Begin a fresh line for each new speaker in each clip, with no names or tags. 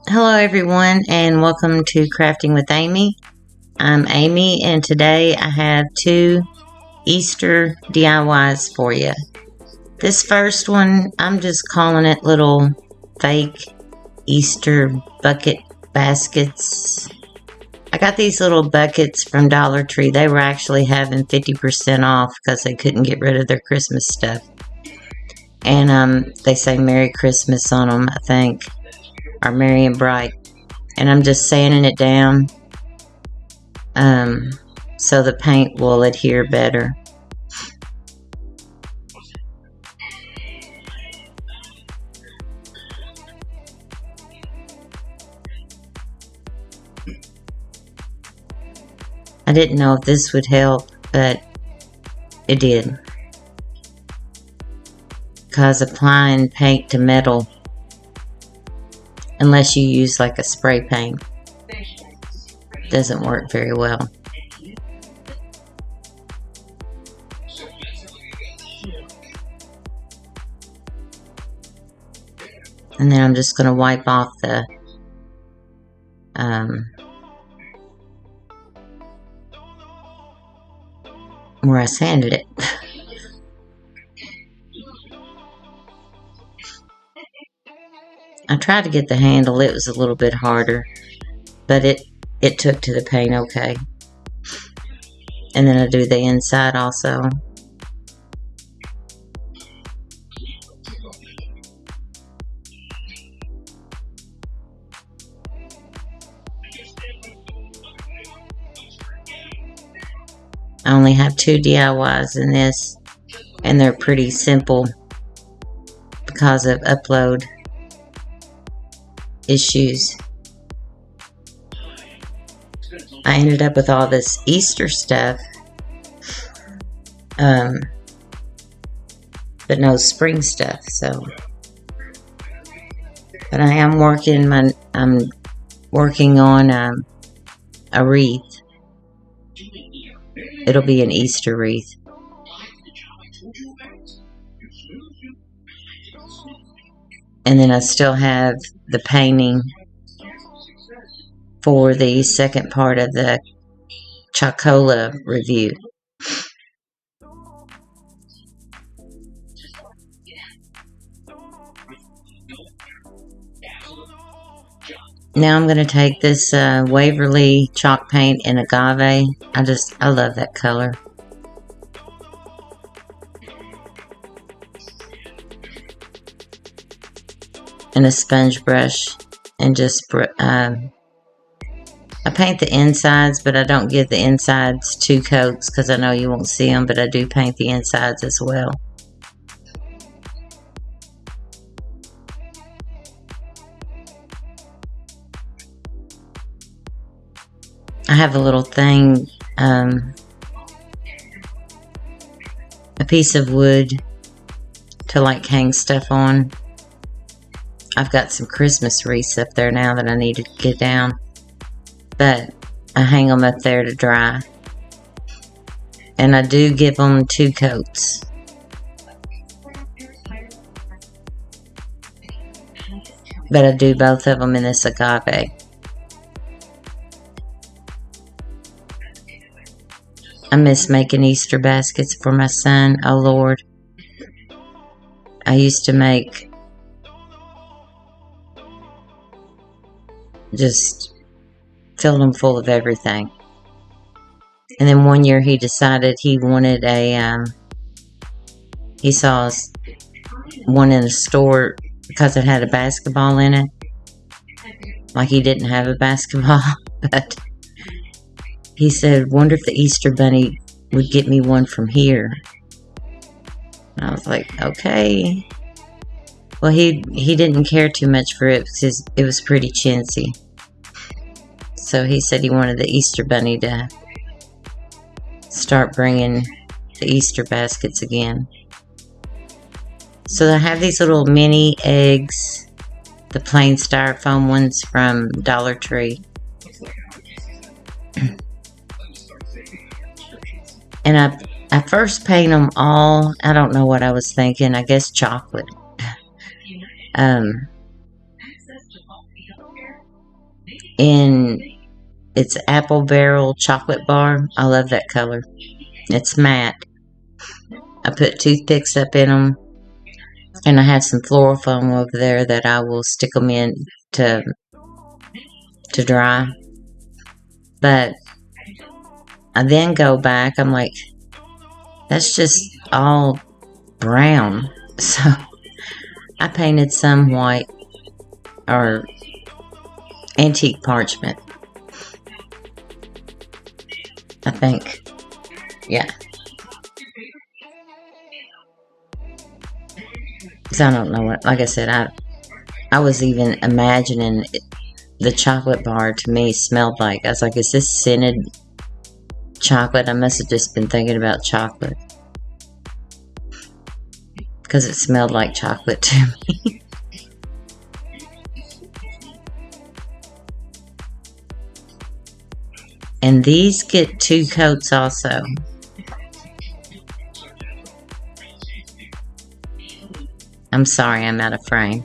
Hello everyone and welcome to Crafting with Amy. I'm Amy and today I have two Easter DIYs for you. This first one, I'm just calling it little fake Easter bucket baskets. I got these little buckets from Dollar Tree. They were actually having 50% off because they couldn't get rid of their Christmas stuff. And they say Merry Christmas on them, I think, or Merry and Bright. And I'm just sanding it down so the paint will adhere better. I didn't know if this would help, but it did. Because applying paint to metal, unless you use like a spray paint, doesn't work very well. And then I'm just going to wipe off the where I sanded it. I tried to get the handle. It was a little bit harder, but it took to the paint okay. And then I do the inside also. I only have two DIYs in this, and they're pretty simple because of upload issues. I ended up with all this Easter stuff, but no spring stuff. So, but I am working I'm working on a wreath. It'll be an Easter wreath. And then I still have the painting for the second part of the Chocola review. Now I'm going to take this Waverly chalk paint in Agave. I love that color. And a sponge brush, and just I paint the insides, but I don't give the insides two coats because I know you won't see them, but I do paint the insides as well. I have a little thing, a piece of wood to like hang stuff on. I've got some Christmas wreaths up there now that I need to get down, but I hang them up there to dry. And I do give them two coats. But I do both of them in this agave. I miss making Easter baskets for my son. Oh Lord. I used to make just filled them full of everything. And then one year he decided he wanted he saw one in a store because it had a basketball in it. Like he didn't have a basketball, but he said, wonder if the Easter Bunny would get me one from here. And I was like, okay. Well, he didn't care too much for it because it was pretty chintzy. So he said he wanted the Easter Bunny to start bringing the Easter baskets again. So I have these little mini eggs, the plain styrofoam ones from Dollar Tree. And I first paint them all, I don't know what I was thinking, I guess chocolate. in it's apple barrel chocolate bar. I love that color. It's matte. I put toothpicks up in them, and I have some floral foam over there that I will stick them in to dry. But I then go back, I'm like, that's just all brown. So I painted some white or antique parchment, I think. Yeah. Because I don't know what, like I said, I was even imagining the chocolate bar to me smelled like, I was like, is this scented chocolate? I must have just been thinking about chocolate. Because it smelled like chocolate to me. And these get 2 coats also. I'm sorry I'm out of frame.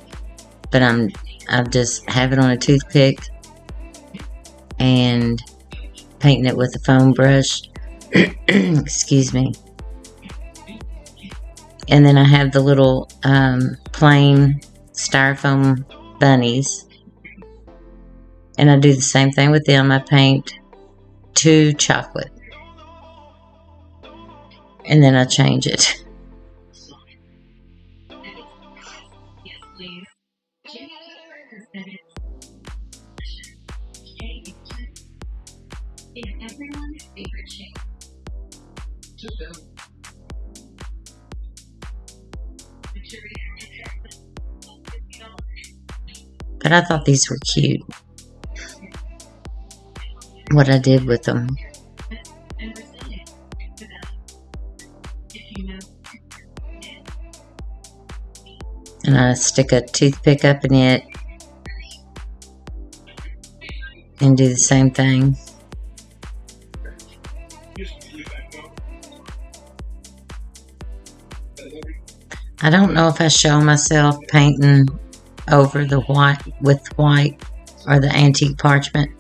But I just have it on a toothpick and painting it with a foam brush. Excuse me. And then I have the little plain styrofoam bunnies. And I do the same thing with them. I paint 2 chocolate. And then I change it. But I thought these were cute. What I did with them. And I stick a toothpick up in it and do the same thing. I don't know if I show myself painting over the white with white or the antique parchment.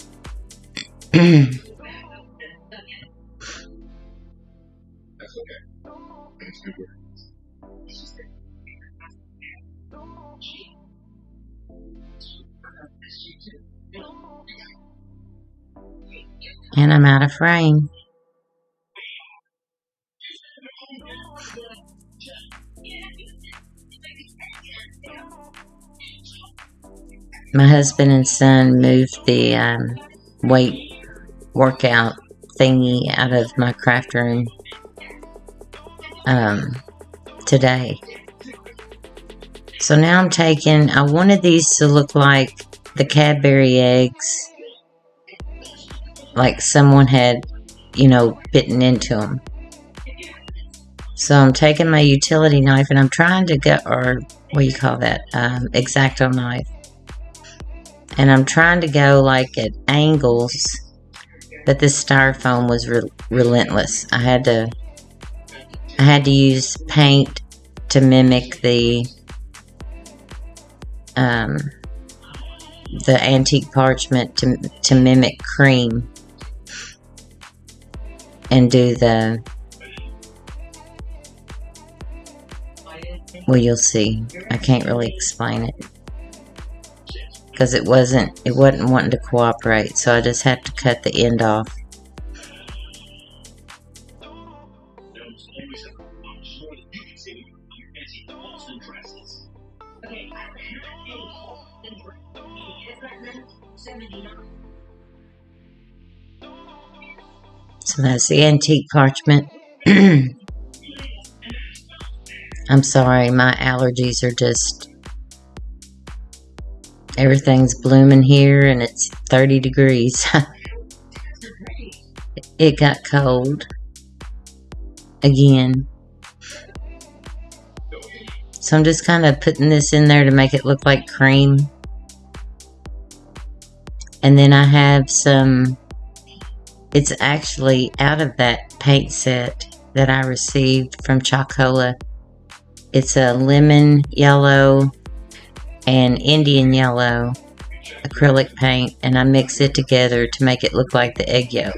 And I'm out of frame. My husband and son moved the weight workout thingy out of my craft room today. So now I'm taking, I wanted these to look like the Cadbury eggs, like someone had, you know, bitten into them. So I'm taking my utility knife and I'm trying to get, or what do you call that, X-Acto knife. And I'm trying to go like at angles, but this styrofoam was relentless. I had to use paint to mimic the antique parchment to mimic cream and do the, well, you'll see. I can't really explain it because it wasn't wanting to cooperate, so I just have to cut the end off. So that's the antique parchment. I'm sorry, my allergies are just, everything's blooming here and it's 30 degrees. It got cold again. So I'm just kind of putting this in there to make it look like cream. And then I have some, it's actually out of that paint set that I received from Chocola. It's a lemon yellow and Indian yellow acrylic paint, and I mix it together to make it look like the egg yolk.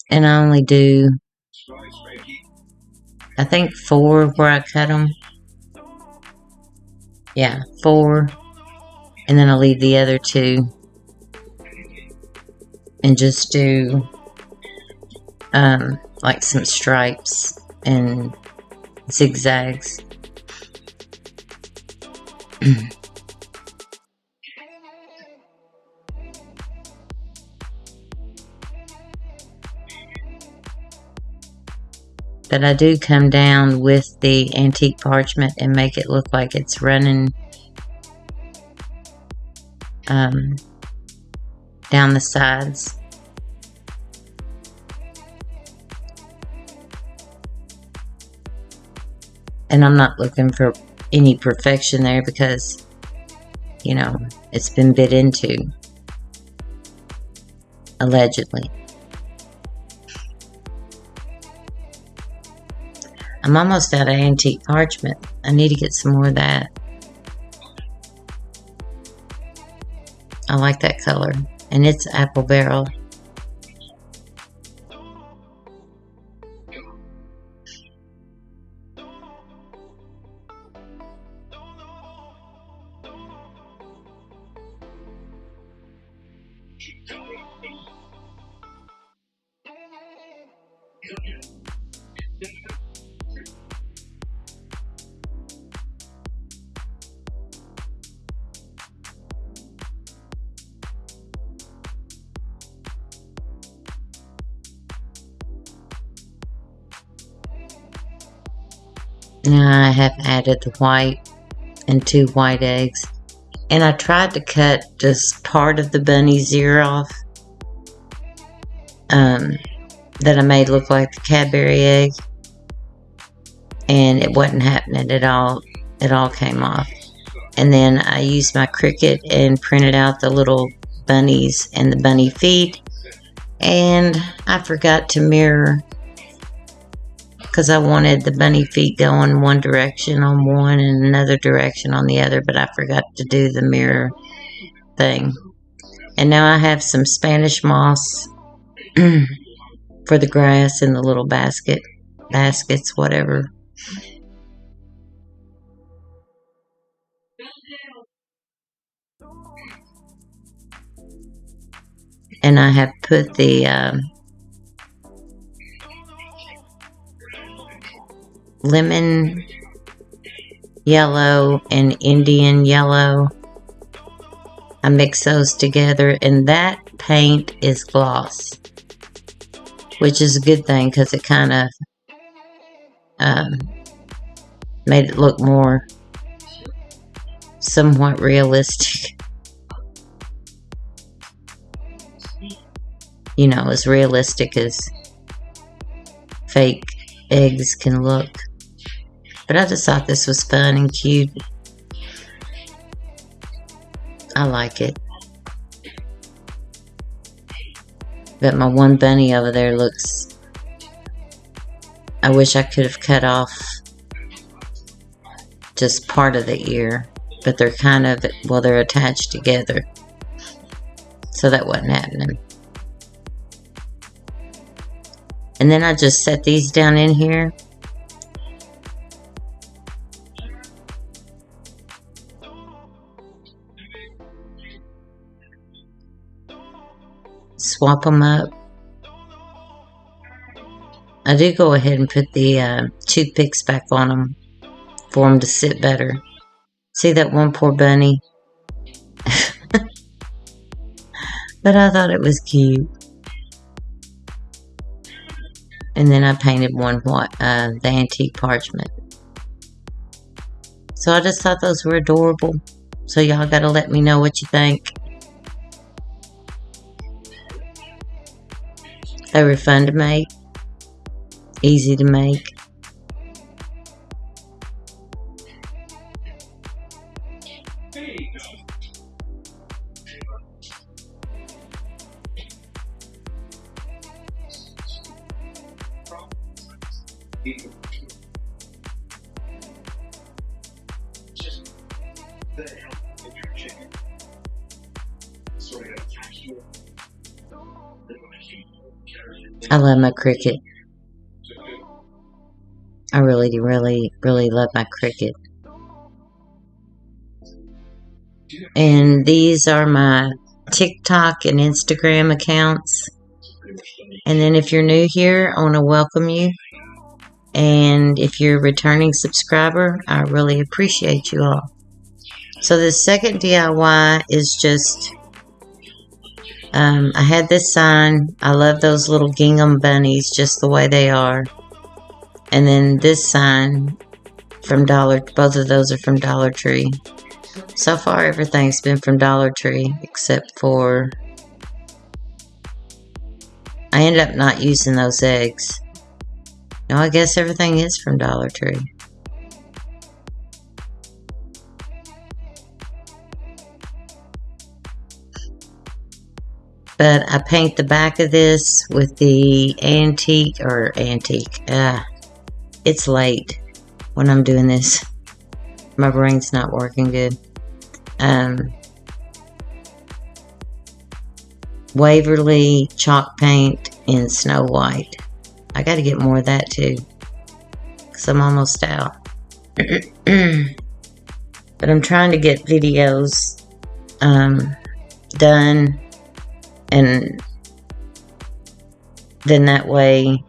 And I only do, I think 4 where I cut them. Yeah, 4. And then I'll leave the other 2 and just do like some stripes and zigzags. But I do come down with the antique parchment and make it look like it's running down the sides. And I'm not looking for any perfection there because, you know, it's been bit into, allegedly. I'm almost out of antique parchment. I need to get some more of that. I like that color. And it's apple barrel. Now I have added the white and 2 white eggs. And I tried to cut just part of the bunny's ear off that I made look like the Cadbury egg. And it wasn't happening at all. It all came off. And then I used my Cricut and printed out the little bunnies and the bunny feet. And I forgot to mirror because I wanted the bunny feet going one direction on one and another direction on the other, but I forgot to do the mirror thing. And now I have some Spanish moss for the grass in the little baskets, whatever. And I have put the lemon yellow and Indian yellow. I mix those together, and that paint is gloss, which is a good thing because it kind of made it look more somewhat realistic. You know, as realistic as fake eggs can look. But I just thought this was fun and cute. I like it. But my one bunny over there looks... I wish I could have cut off just part of the ear. But they're kind of... well, they're attached together. So that wasn't happening. And then I just set these down in here. Swap them up. I do go ahead and put the toothpicks back on them for them to sit better. See that one poor bunny? But I thought it was cute. And then I painted one the antique parchment. So I just thought those were adorable. So y'all gotta let me know what you think. They were fun to make. easy to make. I love my Cricut. I really, really, really love my Cricut. And these are my TikTok and Instagram accounts. And then if you're new here, I want to welcome you. And if you're a returning subscriber, I really appreciate you all. So the second DIY is just, I had this sign. I love those little gingham bunnies just the way they are. And then this sign from both of those are from Dollar Tree. So far everything's been from Dollar Tree except for, I ended up not using those eggs. No, I guess everything is from Dollar Tree. But I paint the back of this with the antique. It's late when I'm doing this. My brain's not working good. Waverly chalk paint in Snow White. I got to get more of that too, because I'm almost out. But I'm trying to get videos done, and then that way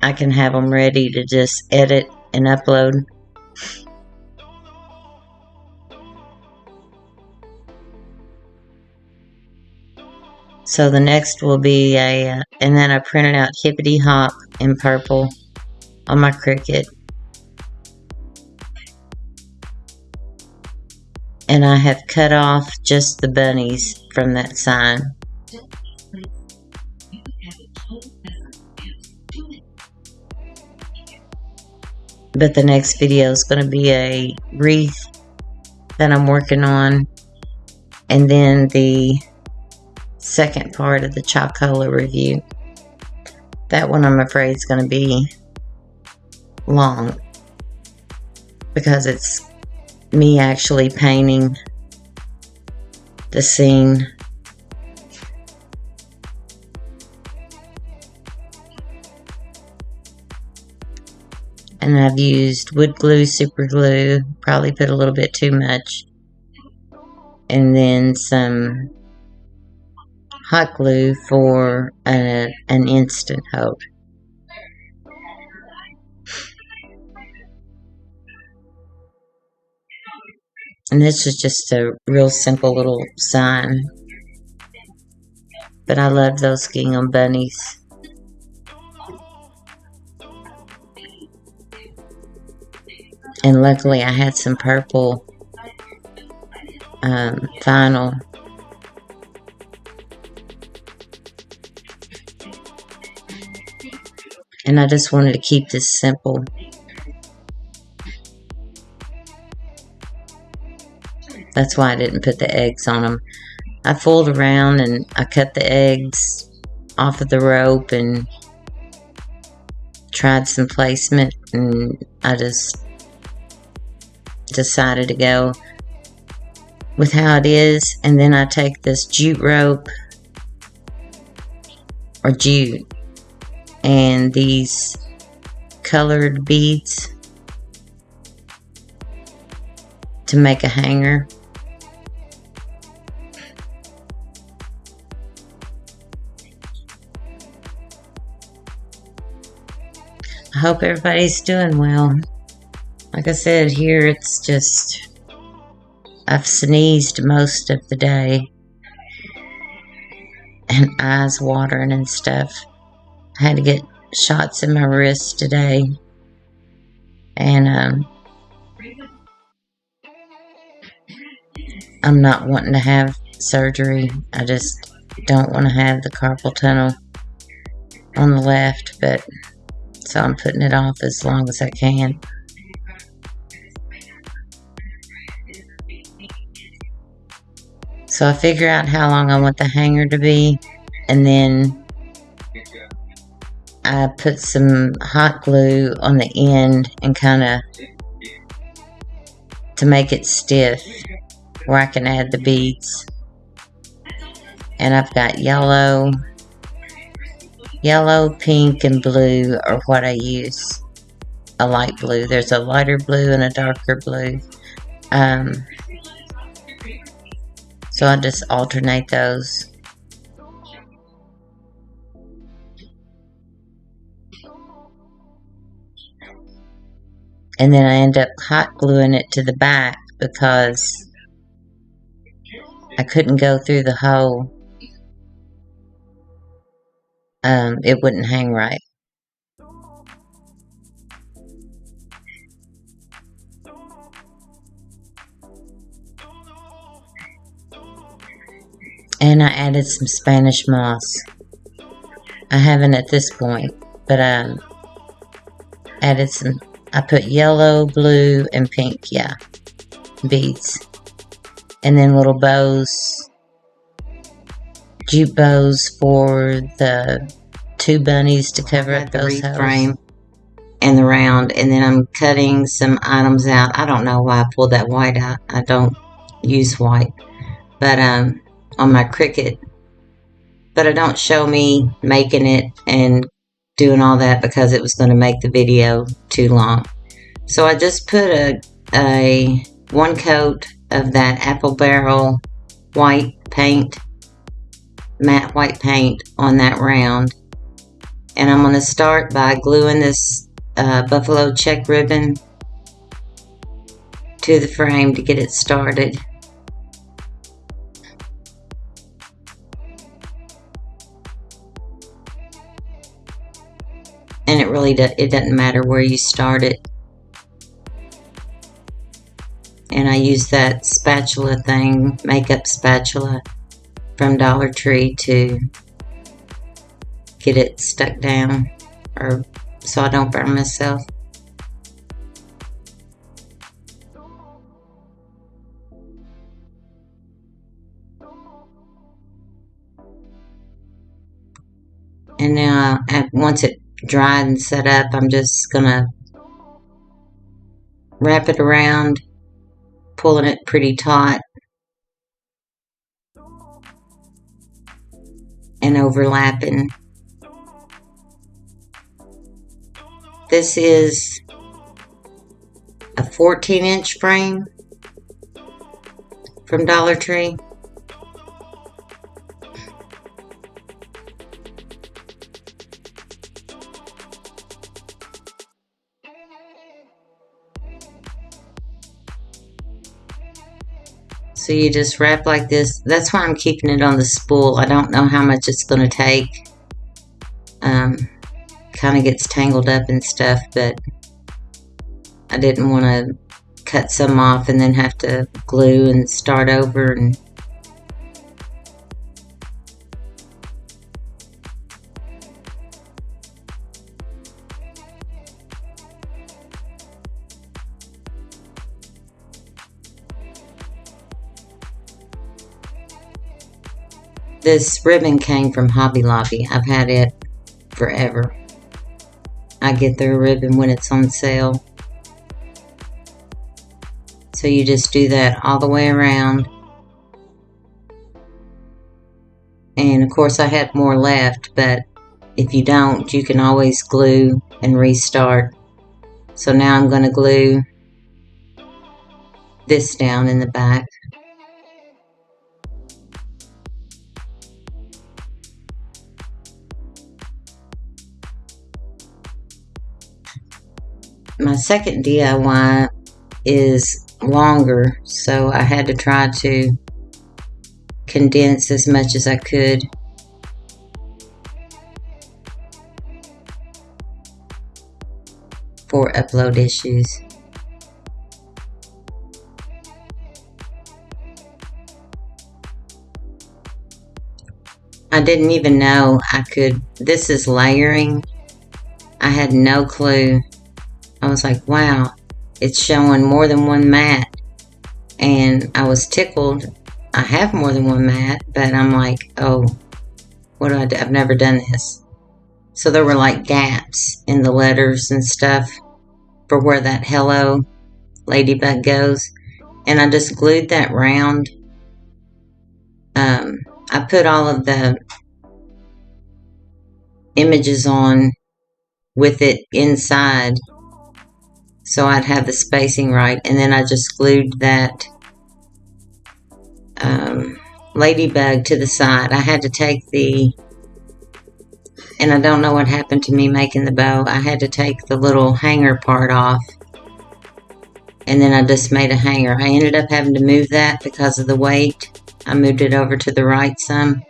I can have them ready to just edit and upload. So the next will be and then I printed out Hippity Hop in purple on my Cricut. And I have cut off just the bunnies from that sign. But the next video is going to be a wreath that I'm working on. And then the second part of the Chocola review. That one I'm afraid is going to be long, because it's me actually painting the scene. And I've used wood glue, super glue, probably put a little bit too much, and then some hot glue for an instant hold. And this is just a real simple little sign. But I love those gingham bunnies. And luckily I had some purple vinyl. And I just wanted to keep this simple. That's why I didn't put the eggs on them. I fooled around and I cut the eggs off of the rope and tried some placement, and I just decided to go with how it is. And then I take this jute rope, or jute, and these colored beads to make a hanger. I hope everybody's doing well. Like I said, here it's just, I've sneezed most of the day and eyes watering and stuff. I had to get shots in my wrist today, and I'm not wanting to have surgery. I just don't want to have the carpal tunnel. on the left, but so I'm putting it off as long as I can. So I figure out how long I want the hanger to be, and then I put some hot glue on the end and kind of to make it stiff where I can add the beads. And I've got yellow, pink, and blue are what I use. A light blue. There's a lighter blue and a darker blue. So I just alternate those. And then I end up hot gluing it to the back because I couldn't go through the hole. It wouldn't hang right. And I added some Spanish moss. I haven't at this point, but added some. I put yellow, blue, and pink, beads. And then little bows, jute bows for the two bunnies to cover up those frame and the round. And then I'm cutting some items out. I don't know why I pulled that white out. I don't use white, but on my Cricut. But I don't show me making it and doing all that because it was going to make the video too long. So I just put a one coat of that apple barrel white paint, matte white paint on that round. And I'm going to start by gluing this buffalo check ribbon to the frame to get it started. And it really doesn't matter where you start it. And I use that spatula thing, makeup spatula from Dollar Tree to get it stuck down, or so I don't burn myself. And now, once it dried and set up, I'm just gonna wrap it around, pulling it pretty taut and overlapping. This is a 14-inch frame from Dollar Tree. So you just wrap like this. That's why I'm keeping it on the spool. I don't know how much it's going to take. Kind of gets tangled up and stuff, but I didn't want to cut some off and then have to glue and start over. And this ribbon came from Hobby Lobby. I've had it forever. I get their ribbon when it's on sale. So you just do that all the way around. And of course I had more left, but if you don't, you can always glue and restart. So now I'm going to glue this down in the back. My second DIY is longer, so I had to try to condense as much as I could. For upload issues. I didn't even know I could. This is layering. I had no clue. I was like, wow, it's showing more than one mat. And I was tickled. I have more than one mat, but I'm like, oh, what do I do? I've never done this. So there were like gaps in the letters and stuff for where that hello ladybug goes. And I just glued that round. I put all of the images on with it inside so I'd have the spacing right, and then I just glued that ladybug to the side. I had to take and I don't know what happened to me making the bow. I had to take the little hanger part off, and then I just made a hanger. I ended up having to move that because of the weight. I moved it over to the right some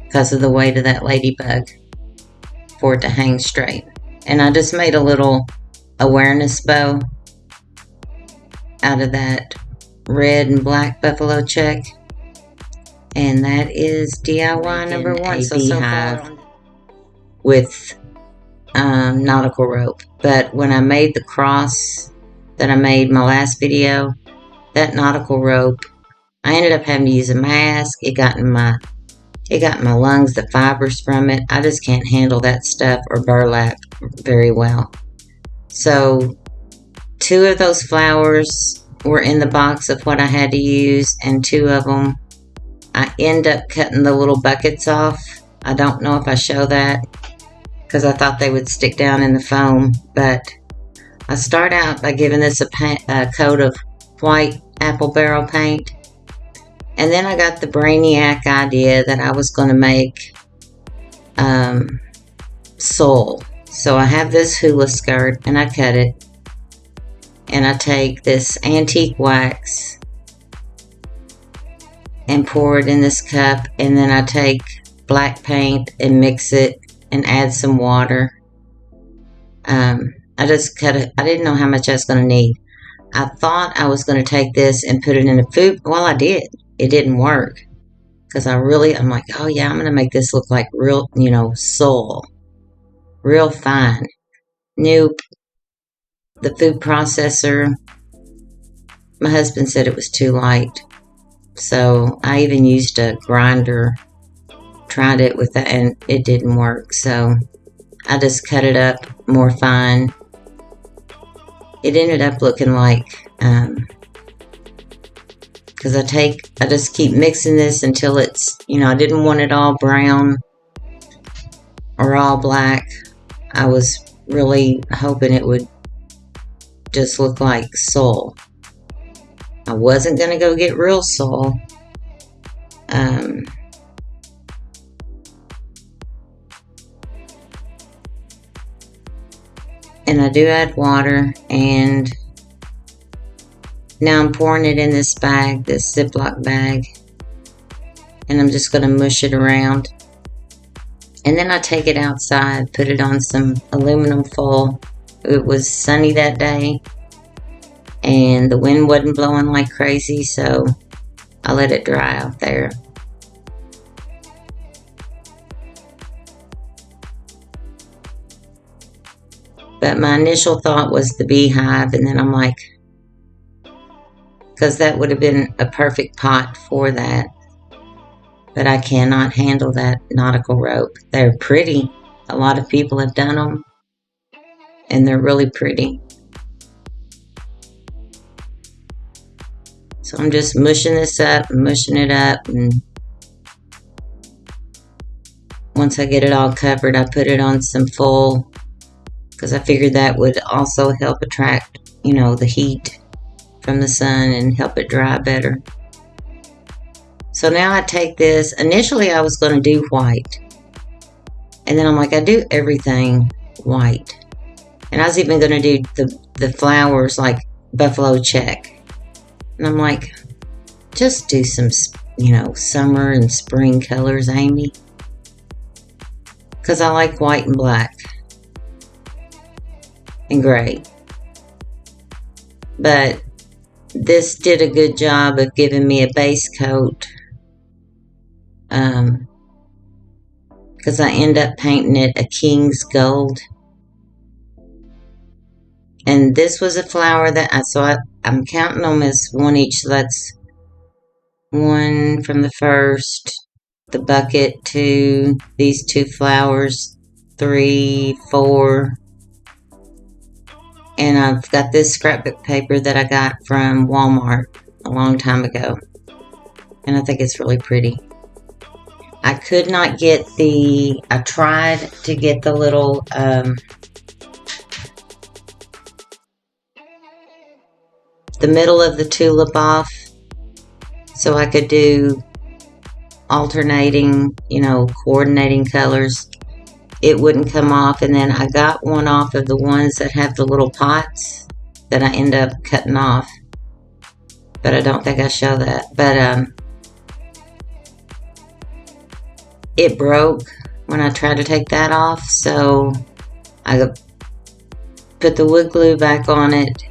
because of the weight of that ladybug for it to hang straight. And I just made a little awareness bow out of that red and black buffalo check. And that is DIY number one. So far with nautical rope. But when I made the cross that I made my last video, that nautical rope, I ended up having to use a mask. It got in my lungs, the fibers from it. I just can't handle that stuff or burlap very well. So 2 of those flowers were in the box of what I had to use, and 2 of them I end up cutting the little buckets off. I don't know if I show that because I thought they would stick down in the foam, but I start out by giving this a coat of white apple barrel paint, and then I got the brainiac idea that I was going to make soul. So I have this hula skirt, and I cut it, and I take this antique wax and pour it in this cup, and then I take black paint and mix it and add some water. I just cut it. I didn't know how much I was going to need. I thought I was going to take this and put it in a food. Well, I did. It didn't work because I'm like, oh yeah, I'm going to make this look like real, soul, real fine. Nope. The food processor, my husband said it was too light. So I even used a grinder, tried it with that, and it didn't work. So I just cut it up more fine. It ended up looking like, because I just keep mixing this until it's, I didn't want it all brown or all black. I was really hoping it would just look like soul. I wasn't going to go get real soul. And I do add water, and now I'm pouring it in this bag, this Ziploc bag, and I'm just going to mush it around. And then I take it outside, put it on some aluminum foil. It was sunny that day, and the wind wasn't blowing like crazy, so I let it dry out there. But my initial thought was the beehive, and then I'm like, because that would have been a perfect pot for that. But I cannot handle that nautical rope. They're pretty. A lot of people have done them, and they're really pretty. So I'm just mushing this up, mushing it up, and once I get it all covered, I put it on some foil, because I figured that would also help attract, the heat from the sun and help it dry better. So now I take this. Initially I was going to do white, and then I'm like, I do everything white. And I was even going to do the flowers like buffalo check. And I'm like, just do some, summer and spring colors, Amy. Because I like white and black and gray. But this did a good job of giving me a base coat because I end up painting it a king's gold. And this was a flower that I'm counting them as one each. So that's one from the first, the bucket, two, these two flowers, 3, 4. And I've got this scrapbook paper that I got from Walmart a long time ago. And I think it's really pretty. I could not get I tried to get the little, the middle of the tulip off so I could do alternating, coordinating colors. It wouldn't come off, and then I got one off of the ones that have the little pots that I end up cutting off, but I don't think I show that. But it broke when I tried to take that off, so I put the wood glue back on it,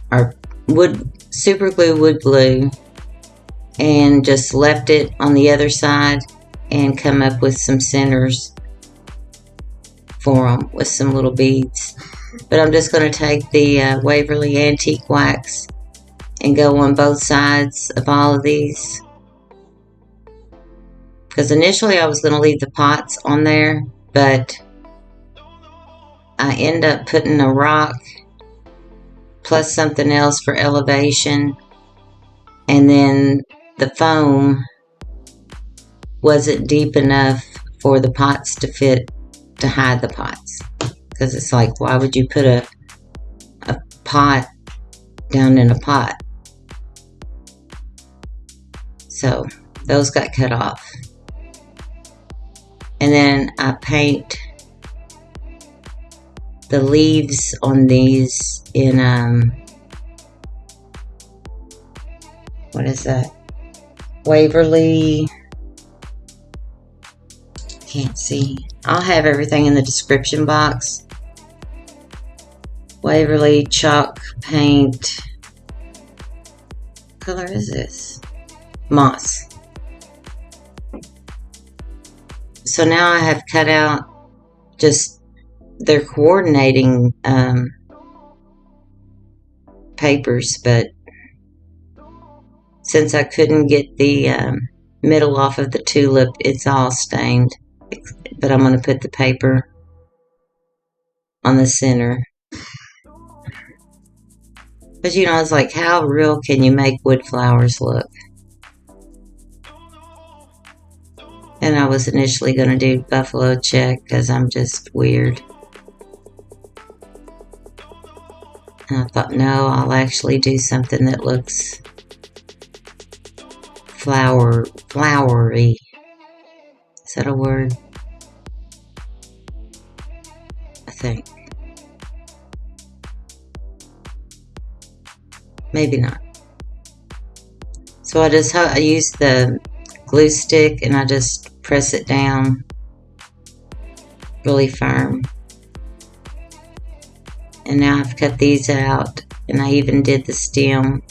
or super glue wood glue, and just left it on the other side and come up with some centers for them with some little beads. But I'm just going to take the Waverly Antique Wax and go on both sides of all of these, because initially I was going to leave the pots on there, but I end up putting a rock plus something else for elevation, and then the foam wasn't deep enough for the pots to fit to hide the pots, because it's like, why would you put a pot down in a pot? So those got cut off, and then I paint the leaves on these in what is that? Waverly. Can't see. I'll have everything in the description box. Waverly chalk paint. What color is this? Moss. So now I have cut out just their coordinating papers, but since I couldn't get the middle off of the tulip, it's all stained. But I'm going to put the paper on the center. But it's like, how real can you make wood flowers look? And I was initially going to do buffalo check because I'm just weird. And I thought, no, I'll actually do something that looks flowery. Is that a word? I think. Maybe not. So I use the glue stick and I just press it down really firm. And now I've cut these out, and I even did the stem.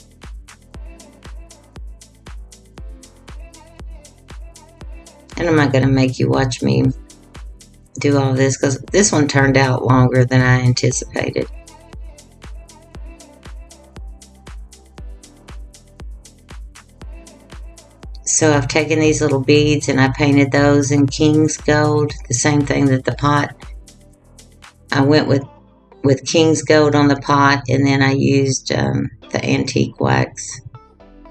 And I'm not going to make you watch me do all this, because this one turned out longer than I anticipated. So I've taken these little beads and I painted those in King's Gold, the same thing that the pot. I went with King's Gold on the pot, and then I used the antique wax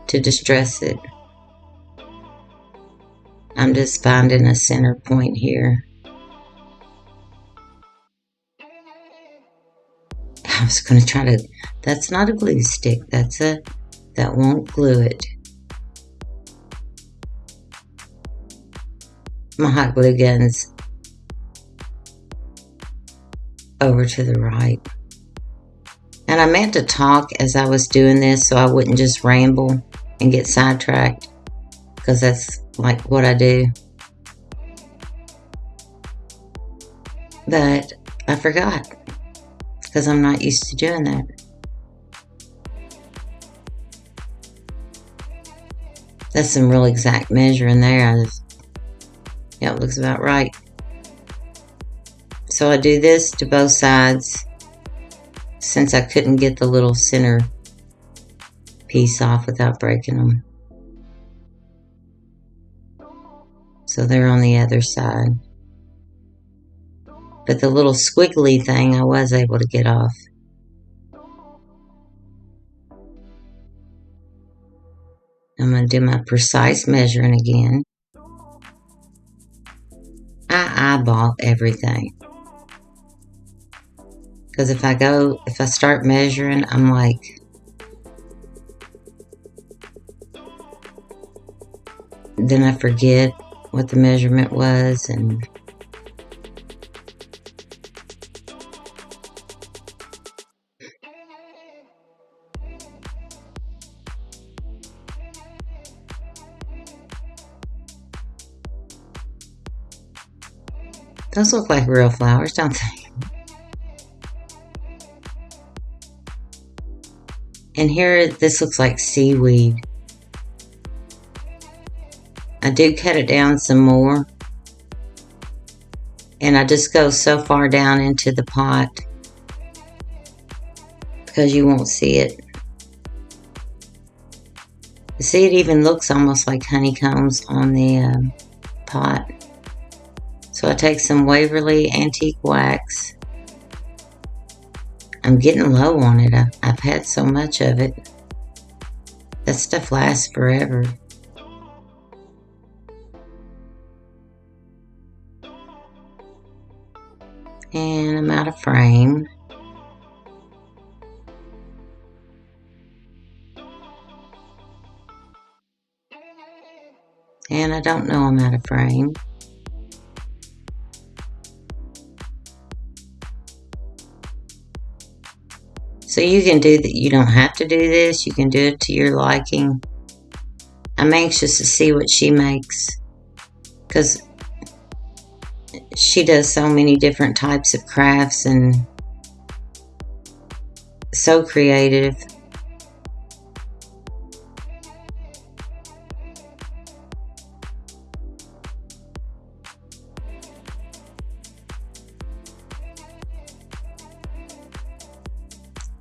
to distress it. I'm just finding a center point here. I was going to try to, that's not a glue stick, that won't glue it. My hot glue gun's over to the right. And I meant to talk as I was doing this so I wouldn't just ramble and get sidetracked, because that's like what I do. But I forgot, because I'm not used to doing that. That's some real exact measuring there. Yeah, it looks about right. So I do this to both sides since I couldn't get the little center piece off without breaking them. So they're on the other side. But the little squiggly thing I was able to get off. I'm going to do my precise measuring again. I eyeball everything. Because if I start measuring, I'm like, then I forget what the measurement was, and those look like real flowers, don't they? And here, this looks like seaweed. I do cut it down some more. And I just go so far down into the pot because you won't see it. See, it even looks almost like honeycombs on the pot. So I take some Waverly Antique Wax. I'm getting low on it. I've had so much of it. That stuff lasts forever. And I'm out of frame. And I don't know I'm out of frame. So you can do that. You don't have to do this. You can do it to your liking. I'm anxious to see what she makes because she does so many different types of crafts and so creative.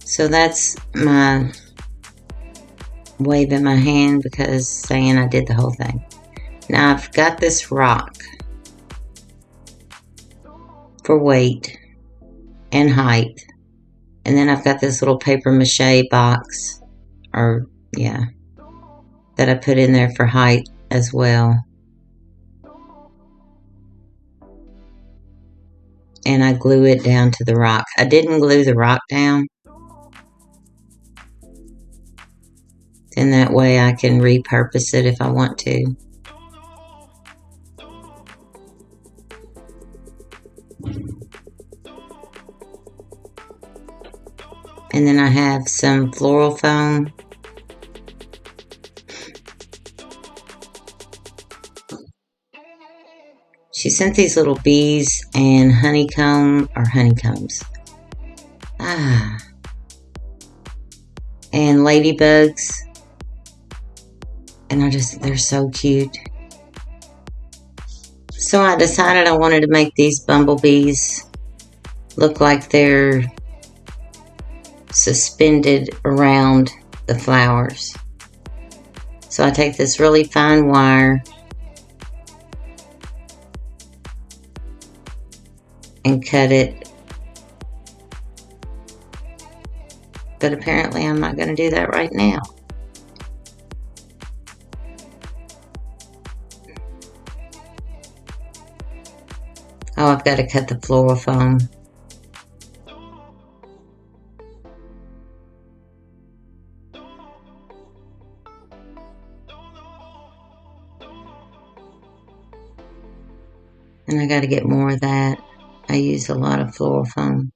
So that's my waving my hand because saying I did the whole thing. Now I've got this rock for weight and height. And then I've got this little paper mache box, or yeah, that I put in there for height as well. And I glue it down to the rock. I didn't glue the rock down. And that way I can repurpose it if I want to. And then I have some floral foam. She sent these little bees and honeycombs. And ladybugs. And they're so cute. So I decided I wanted to make these bumblebees look like they're suspended around the flowers. So I take this really fine wire and cut it. But apparently I'm not going to do that right now. Oh, I've got to cut the floral foam. And I got to get more of that. I use a lot of floral foam.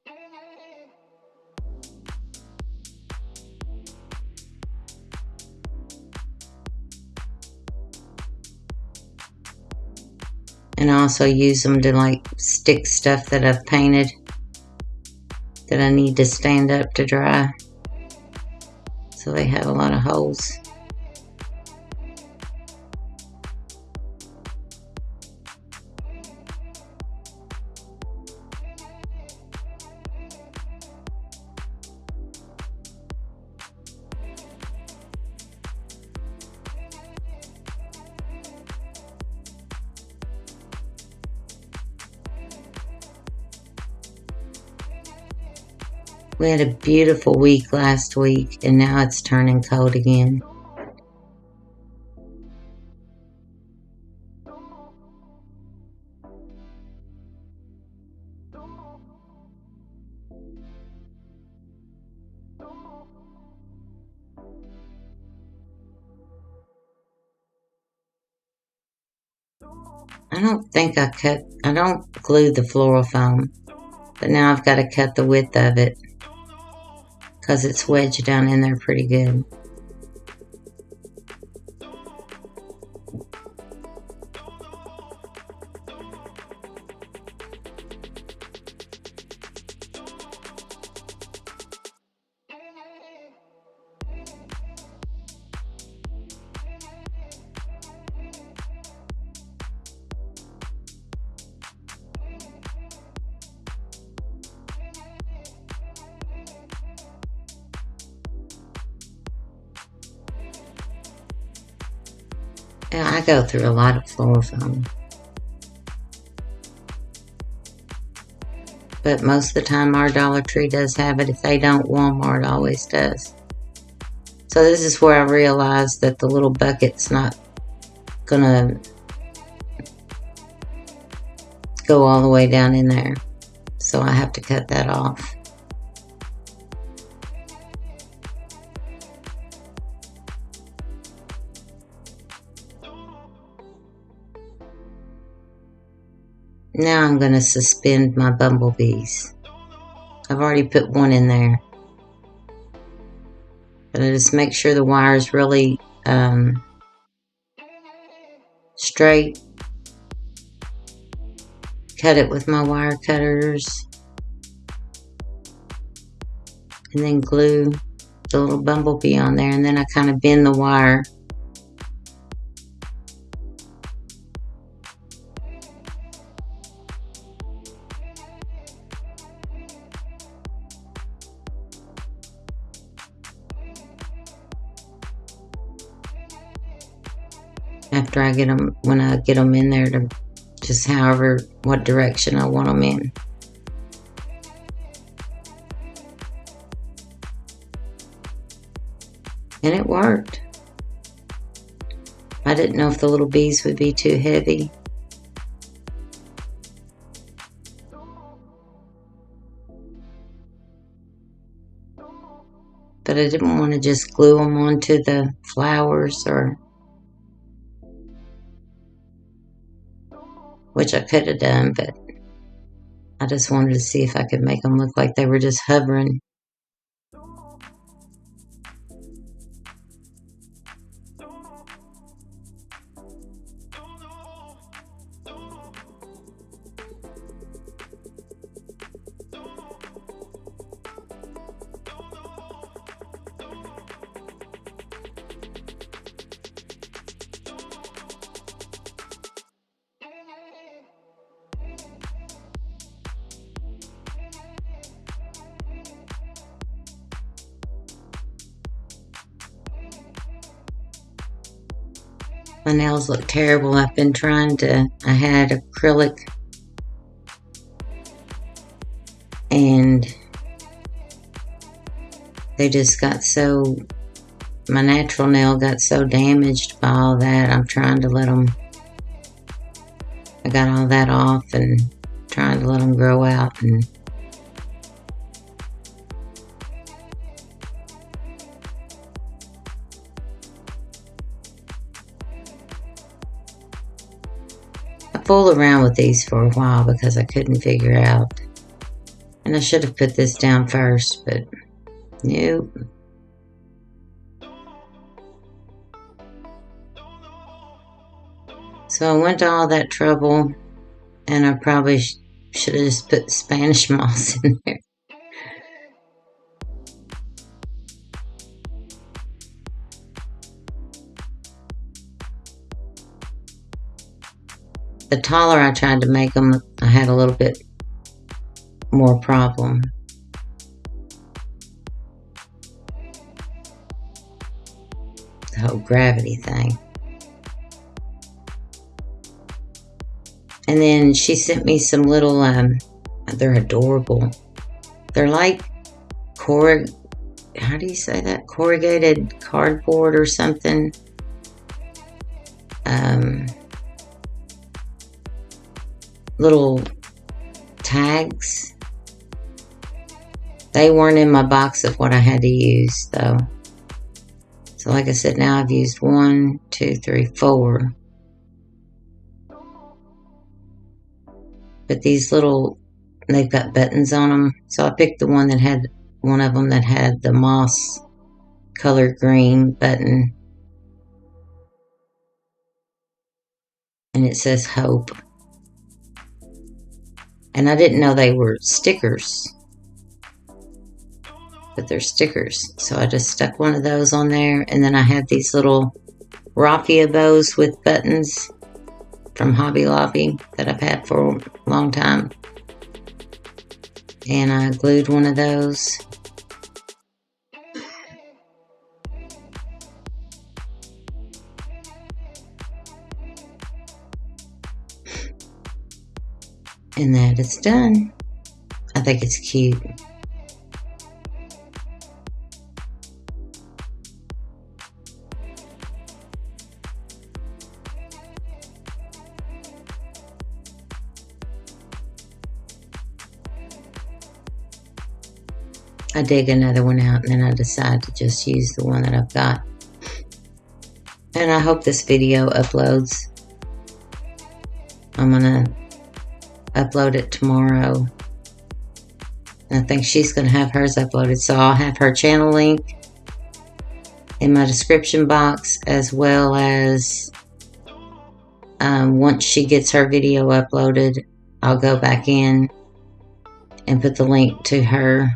And I also use them to like stick stuff that I've painted that I need to stand up to dry. So they have a lot of holes. We had a beautiful week last week, and now it's turning cold again. I don't glue the floral foam, but now I've got to cut the width of it because it's wedged down in there pretty good. Yeah, I go through a lot of floral foam, but most of the time our Dollar Tree does have it. If they don't, Walmart always does. So this is where I realized that the little bucket's not gonna go all the way down in there, so I have to cut that off. Now I'm going to suspend my bumblebees. I've already put one in there. But I just make sure the wire is really straight. Cut it with my wire cutters. And then glue the little bumblebee on there. And then I kind of bend the wire. After I get them, when I get them in there, to just what direction I want them in. And it worked. I didn't know if the little bees would be too heavy. But I didn't want to just glue them onto the flowers, which I could have done, but I just wanted to see if I could make them look like they were just hovering. My nails look terrible. I had acrylic and they just my natural nail got so damaged by all that. I'm trying to I got all that off and trying to let them grow out. And I fooled around with these for a while because I couldn't figure out. And I should have put this down first, but nope. So I went to all that trouble, and I probably should have just put Spanish moss in there. The taller I tried to make them, I had a little bit more problem. The whole gravity thing. And then she sent me some little, they're adorable. They're like how do you say that? Corrugated cardboard or something. Little tags. They weren't in my box of what I had to use though. So like I said, now I've used 1, 2, 3, 4. But these little, they've got buttons on them. So I picked the one of them that had the moss colored green button. And it says Hope. And I didn't know they were stickers. But they're stickers. So I just stuck one of those on there. And then I have these little raffia bows with buttons from Hobby Lobby that I've had for a long time. And I glued one of those. And that is done. I think it's cute. I dig another one out and then I decide to just use the one that I've got. And I hope this video uploads. I'm gonna upload it tomorrow. And I think she's gonna have hers uploaded, so I'll have her channel link in my description box, as well as once she gets her video uploaded, I'll go back in and put the link to her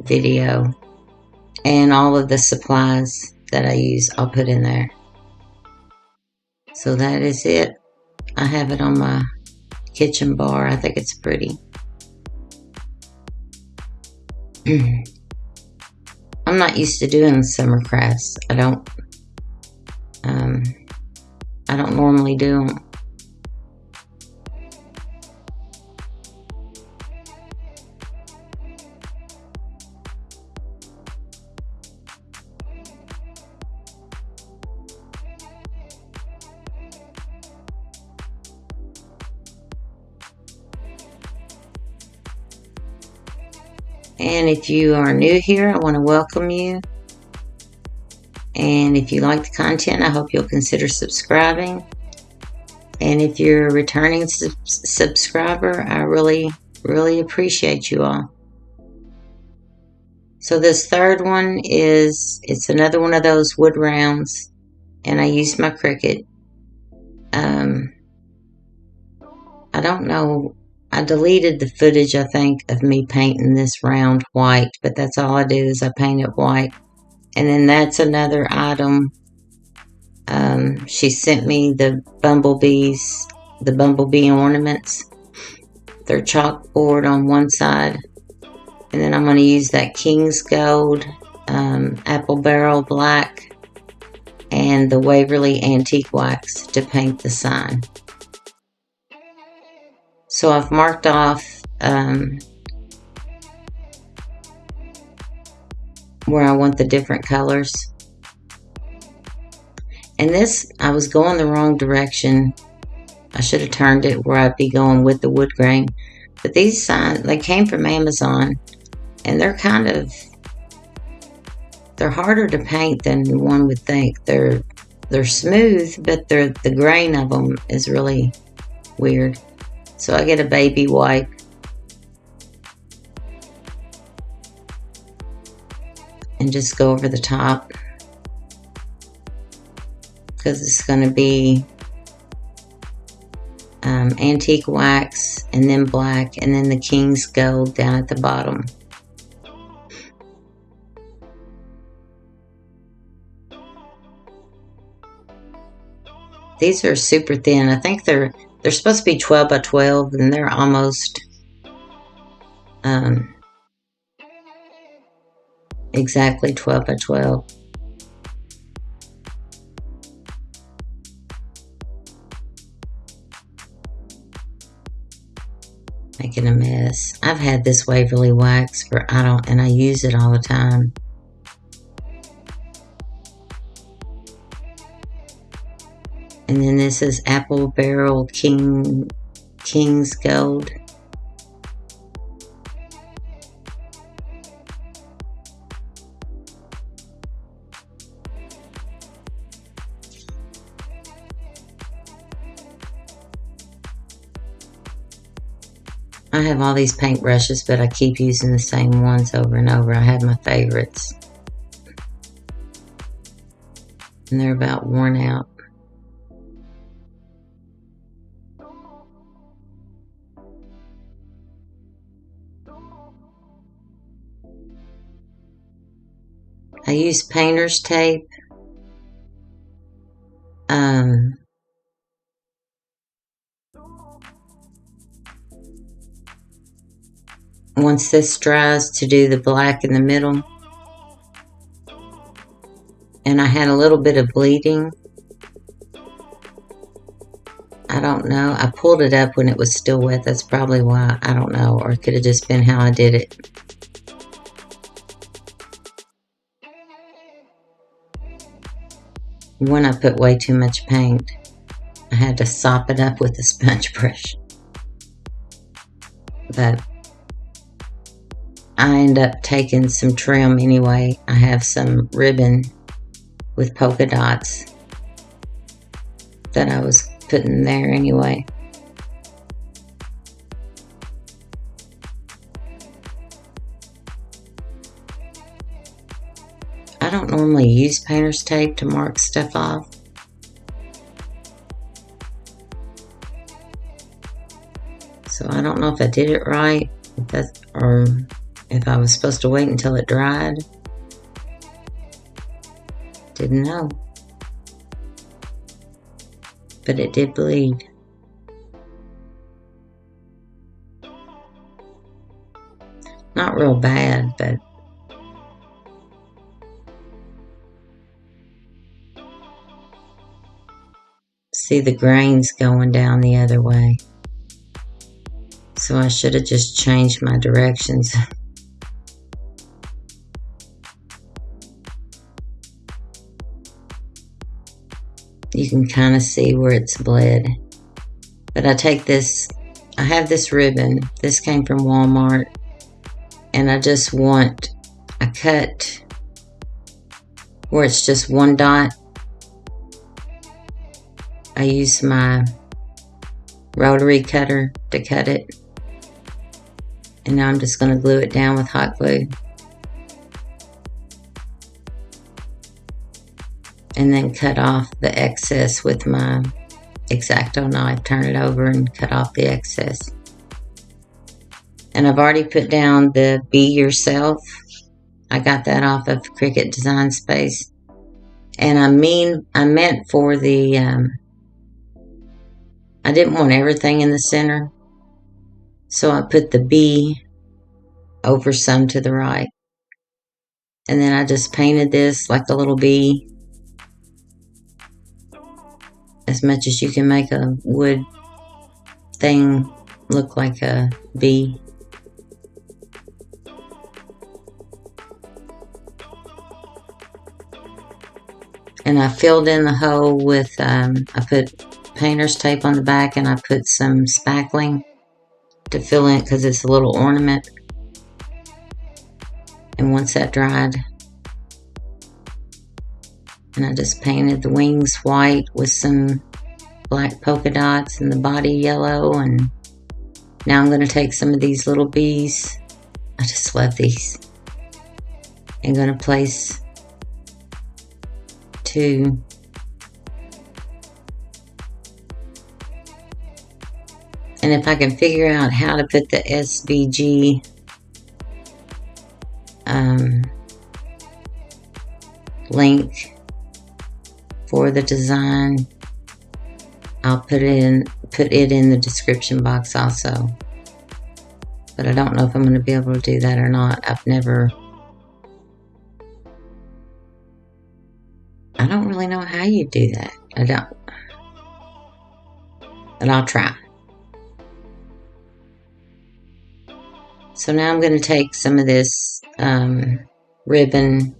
video, and all of the supplies that I use I'll put in there. So that is it. I have it on my kitchen bar. I think it's pretty. I'm not used to doing summer crafts. I don't normally do them. And if you are new here, I want to welcome you. And if you like the content, I hope you'll consider subscribing. And if you're a returning subscriber, I really, really appreciate you all. So this third one it's another one of those wood rounds. And I used my Cricut. I don't know. I deleted the footage, I think, of me painting this round white, but that's all I do is I paint it white. And then that's another item. She sent me the bumblebees, the bumblebee ornaments. They're chalkboard on one side. And then I'm going to use that King's Gold, Apple Barrel Black, and the Waverly Antique Wax to paint the sign. So I've marked off where I want the different colors. And this, I was going the wrong direction. I should have turned it where I'd be going with the wood grain. But these signs, they came from Amazon. And they're they're harder to paint than one would think. They're smooth, but the grain of them is really weird. So I get a baby wipe and just go over the top, because it's going to be antique wax and then black and then the King's Gold down at the bottom. These are super thin. I think they're supposed to be 12 by 12, and they're almost exactly 12 by 12. making a mess. I've had this Waverly wax and I use it all the time. And then this is Apple Barrel King's Gold. I have all these paint brushes, but I keep using the same ones over and over. I have my favorites. And they're about worn out. I use painter's tape. Once this dries, to do the black in the middle. And I had a little bit of bleeding. I don't know. I pulled it up when it was still wet. That's probably why. I don't know. Or it could have just been how I did it. When I put way too much paint, I had to sop it up with a sponge brush. But I end up taking some trim anyway. I have some ribbon with polka dots that I was putting there anyway. I don't normally use painter's tape to mark stuff off. So I don't know if I did it right, or if I was supposed to wait until it dried. Didn't know. But it did bleed. Not real bad, but see the grains going down the other way. So I should have just changed my directions. You can kind of see where it's bled. But I take this, I have this ribbon. This came from Walmart. And I just want, I cut where it's just one dot. I use my rotary cutter to cut it. And now I'm just going to glue it down with hot glue. And then cut off the excess with my X-Acto knife. Turn it over and cut off the excess. And I've already put down the Be Yourself. I got that off of Cricut Design Space. And I meant for the, I didn't want everything in the center. So I put the B over some to the right. And then I just painted this like a little bee. As much as you can make a wood thing look like a bee. And I filled in the hole with, I put painter's tape on the back and I put some spackling to fill in because it's a little ornament. And once that dried, and I just painted the wings white with some black polka dots and the body yellow. And now I'm going to take some of these little bees. I just love these. I'm going to place 2. And if I can figure out how to put the SVG link for the design, I'll put it in the description box also. But I don't know if I'm going to be able to do that or not. I don't really know how you do that. I don't. But I'll try. So now I'm going to take some of this ribbon,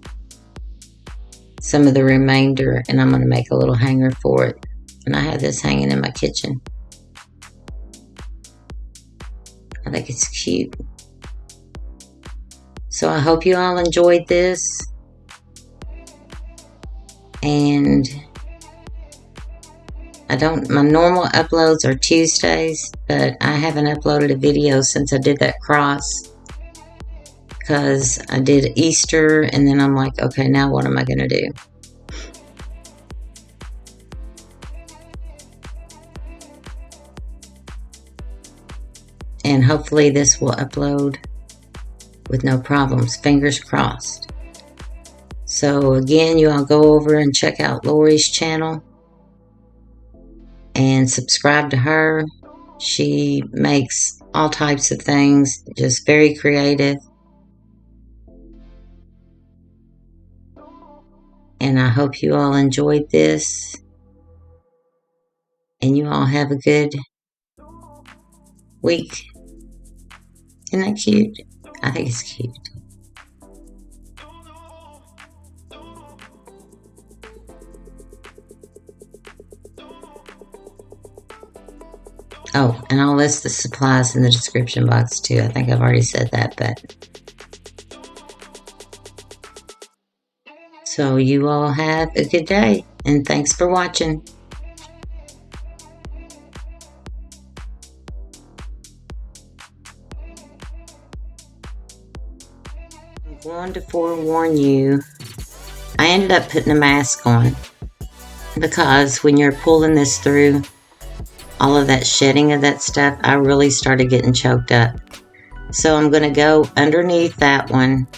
some of the remainder, and I'm going to make a little hanger for it. And I have this hanging in my kitchen. I think it's cute. So I hope you all enjoyed this. And my normal uploads are Tuesdays, but I haven't uploaded a video since I did that cross. Because I did Easter, and then I'm like, okay, now what am I going to do? And hopefully this will upload with no problems. Fingers crossed. So again, you all go over and check out Lori's channel and subscribe to her. She makes all types of things, just very creative. And I hope you all enjoyed this. And you all have a good week. Isn't that cute? I think it's cute. Oh, and I'll list the supplies in the description box too. I think I've already said that, but... So you all have a good day, and thanks for watching. I'm going to forewarn you, I ended up putting a mask on because when you're pulling this through, all of that shedding of that stuff, I really started getting choked up. So I'm going to go underneath that one,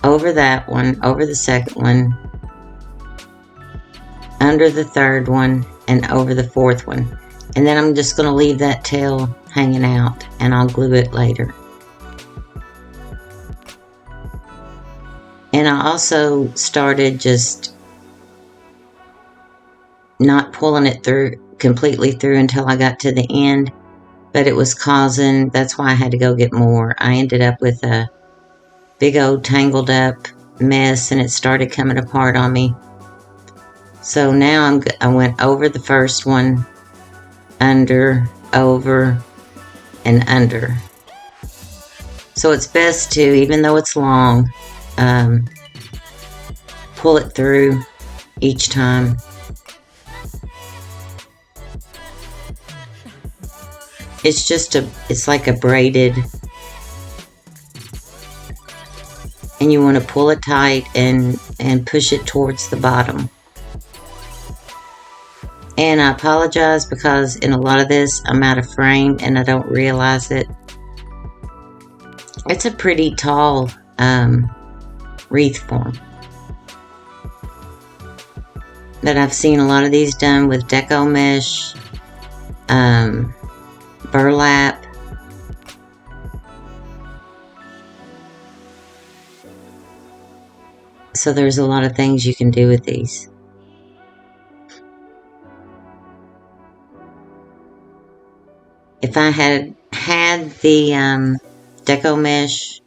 over the second one, under the third one, and over the fourth one. And then I'm just going to leave that tail hanging out, and I'll glue it later. And I also started just not pulling it through completely through until I got to the end, but it was causing, that's why I had to go get more. I ended up with a big old tangled up mess, and it started coming apart on me. So now I went over the first one, under, over, and under. So it's best to, even though it's long, pull it through each time. It's just it's like a braided, and you want to pull it tight and push it towards the bottom. And I apologize because in a lot of this I'm out of frame and I don't realize it. It's a pretty tall wreath form. But I've seen a lot of these done with deco mesh, burlap. So there's a lot of things you can do with these. If I had the deco mesh,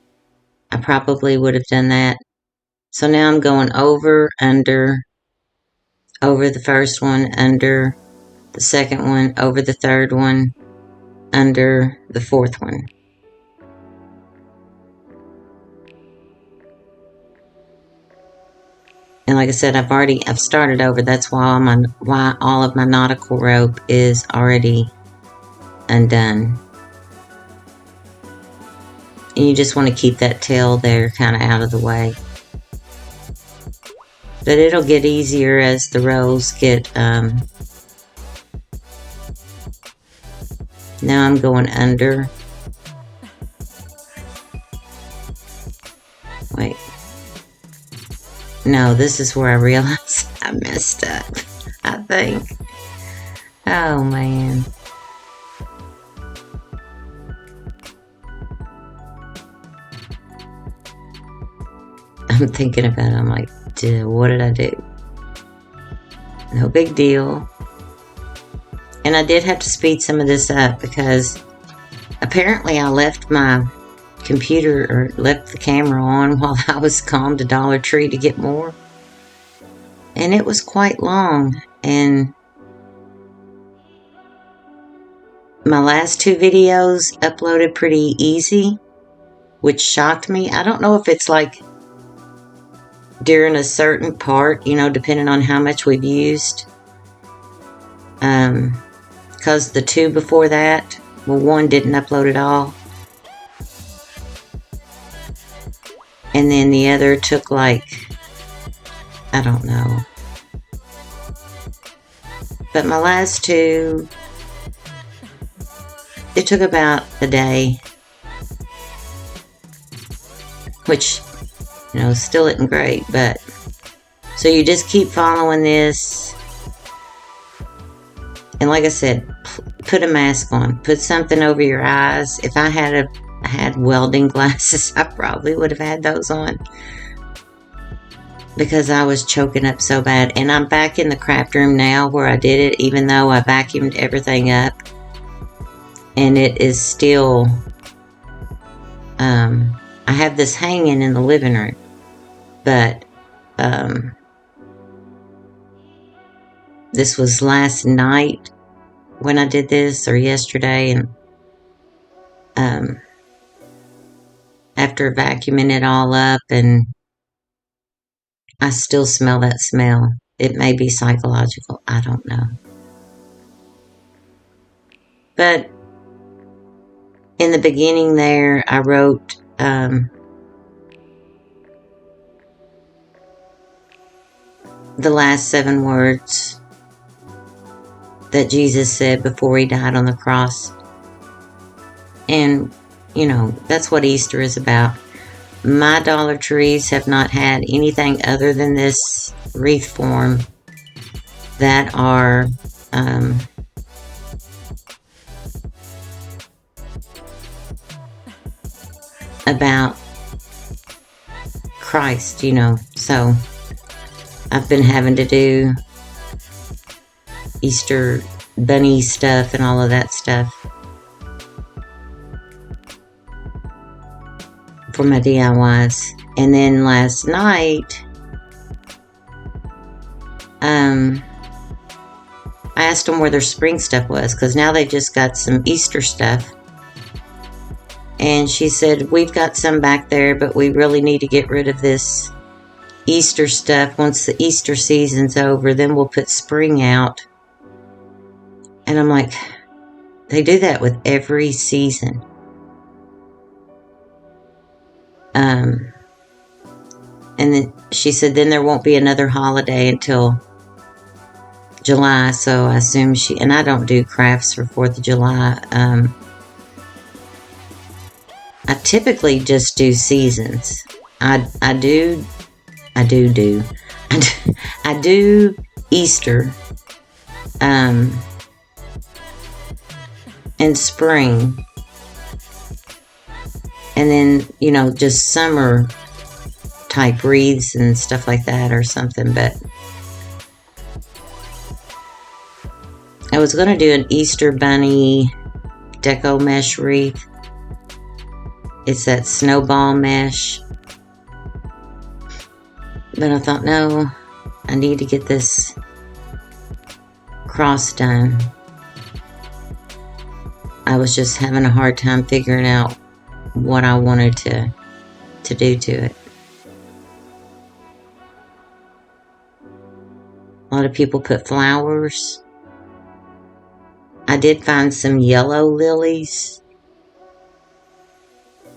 I probably would have done that. So now I'm going over, under, over the first one, under the second one, over the third one, under the fourth one. And like I said, I've started over. That's why all of my nautical rope is already undone. And you just want to keep that tail there kind of out of the way. But it'll get easier as the rows get, now I'm going under. Wait. No, this is where I realized I messed up, I think. Oh, man. I'm thinking about it. I'm like, what did I do? No big deal. And I did have to speed some of this up because apparently I left my computer or left the camera on while I was gone to Dollar Tree to get more. And it was quite long. And my last 2 videos uploaded pretty easy, which shocked me. I don't know if it's like during a certain part, you know, depending on how much we've used. Because the 2 before that, well, 1 didn't upload at all. And then the other took like, I don't know. But my last 2, it took about a day. Which, you know, still isn't great, but so you just keep following this. And like I said, put a mask on. Put something over your eyes. If I had welding glasses, I probably would have had those on. Because I was choking up so bad. And I'm back in the craft room now where I did it, even though I vacuumed everything up. And it is still, I have this hanging in the living room. But, this was last night when I did this, or yesterday, and, after vacuuming it all up, and I still smell that smell. It may be psychological, I don't know. But in the beginning there, I wrote, the last 7 words that Jesus said before he died on the cross. And, you know, that's what Easter is about. My Dollar Trees have not had anything other than this wreath form that are about Christ, you know. So I've been having to do Easter bunny stuff and all of that stuff for my DIYs. And then last night, I asked them where their spring stuff was, because now they just got some Easter stuff. And she said, we've got some back there, but we really need to get rid of this Easter stuff. Once the Easter season's over, then we'll put spring out. And I'm like, they do that with every season. And then she said, then there won't be another holiday until July. So I assume and I don't do crafts for 4th of July. I typically just do seasons. I do Easter, and spring, and then, you know, just summer type wreaths and stuff like that or something. But I was going to do an Easter bunny deco mesh wreath. It's that snowball mesh. But I thought, no, I need to get this cross done. I was just having a hard time figuring out what I wanted to do to it. A lot of people put flowers. I did find some yellow lilies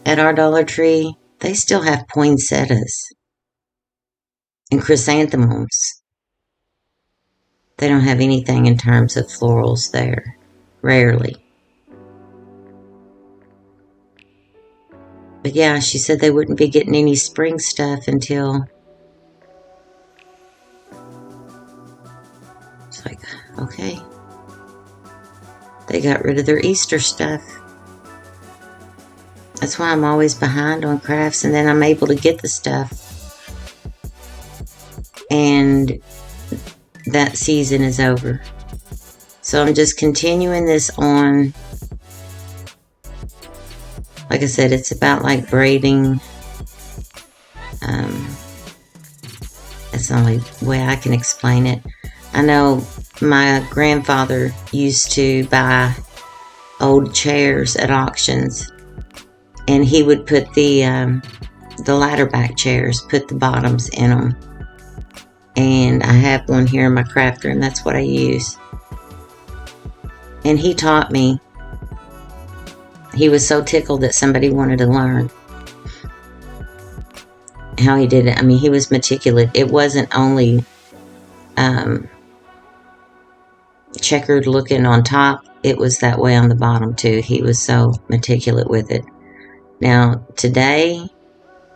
at our Dollar Tree. They still have poinsettias and chrysanthemums. They don't have anything in terms of florals there. Rarely. But yeah, she said they wouldn't be getting any spring stuff until... It's like, okay. They got rid of their Easter stuff. That's why I'm always behind on crafts, and then I'm able to get the stuff. And that season is over. So I'm just continuing this on. Like like I said, it's about like braiding. That's the only way I can explain it. I know my grandfather used to buy old chairs at auctions, and he would put the ladder back chairs, put the bottoms in them. And I have one here in my craft room. That's what I use. And he taught me. He was so tickled that somebody wanted to learn how he did it. I mean, he was meticulous. It wasn't only checkered looking on top. It was that way on the bottom too. He was so meticulous with it. Now, today,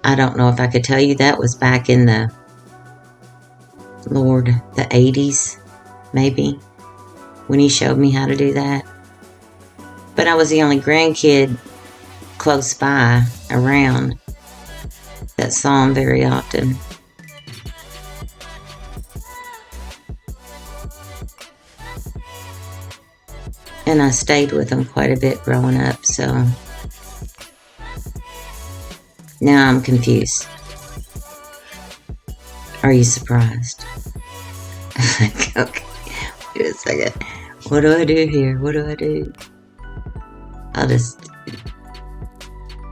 I don't know if I could tell you that was back in the 80s, maybe, when he showed me how to do that. But I was the only grandkid close by around that saw him very often. And I stayed with him quite a bit growing up, so now I'm confused. Are you surprised? Okay, wait a second. What do I do here? What do I do? I'll just...